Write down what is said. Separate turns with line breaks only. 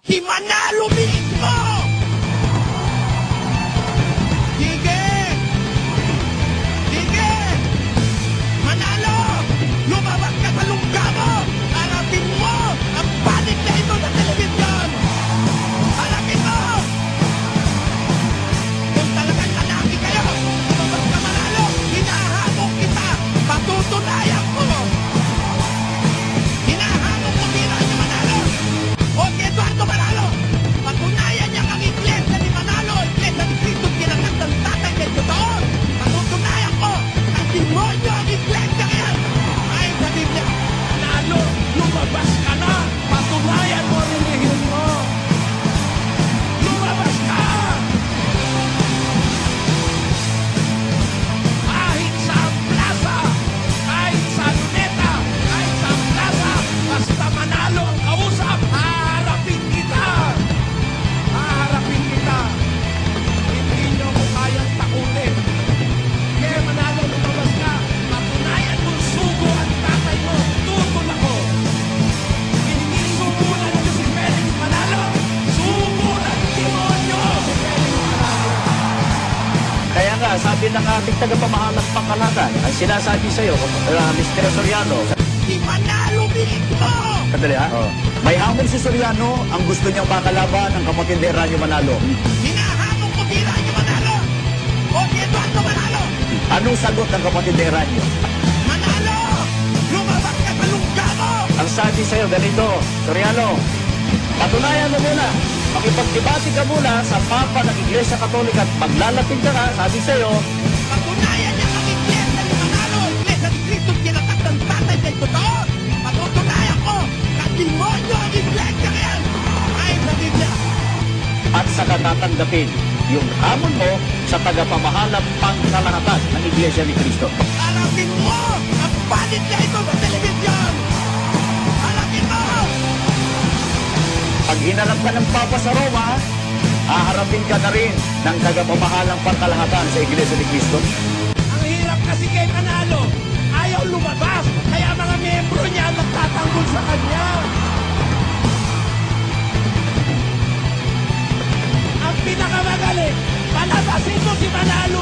Si Manalo mismo! Sige! Sige! Manalo! Lumabas ka sa lungga mo! Harapin mo ang panig na ito sa telebisyon! Harapin mo! Kung talagang lalaki kayo, lumabas ka Manalo! Hinahamon kita! Patutunayan ko! Hinahamon ko tira ni Manalo! O si Eduardo Manalo! Patunayan niya ang iglesia ni Manalo! Iglesia ni Cristo kinangat ng tatay kay totoo! Patutunayan ko! Ang demonyo ang iglesia yan! Ayon sa Biblia!
Manalo, lumabas ka na! Patunayan mo ang relihiyon mo! Lumabas ka! Kahit sa plaza, kahit sa luneta, kahit sa plaza, basta Manalo ang kausap, haharapin kita! Haharapin kita! Hindi niyo ko kayang takutin. Kaya Manalo, lumabas ka! Patunayan mo sugo ang tatay mo! Tutol ako! Hindi sugo lang niyo si Felix Manalo! Sugo ng demonyo! Si Felix Manalo!
Kaya nga, sabi ng ating tagapamahalang pangkalahatan, ang sinasabi sa'yo, Mr. Soriano,
Si Manalo mismo!
kadali ha? May hamon si Soriano, ang gusto niyang makalaban ang kapatid ni Ranyo Manalo.
Hinahamon ko tira ni Manalo! O si Eduardo Manalo!
Anong sagot ng kapatid ni Ranyo?
Manalo! Lumabas ka sa lungga mo!
Ang sabi sa'yo, ganito, Soriano, patunayan mo muna, makipagdebate ka muna sa Papa ng Iglesia Katolika at maglalapit ka nga, sabi sa'yo,
Patunayan niya ang iglesia ni Manalo! Iglesia ni Cristo kinangat ng tatay kay totoo! Patutunayan ko! Demonyo ang iglesia yan! Ayon sa Biblia!
at saka tatanggapin yung hamon mo sa tagapamahalang pangkalahatan ng Iglesia ni Cristo.
Harapin mo ang panig na ito sa telebisyon! Harapin mo!
Pag hinarap ka ng Papa sa Roma, haharapin ka na rin ng tagapamahalang pangkalahatan sa Iglesia ni Cristo.
Ang hirap kasi kay Manalo, ayaw lumabas, kaya mga membro niya ang nagtatanggol sa kanya. Ang pinakamagaling, palabasin mo si Manalo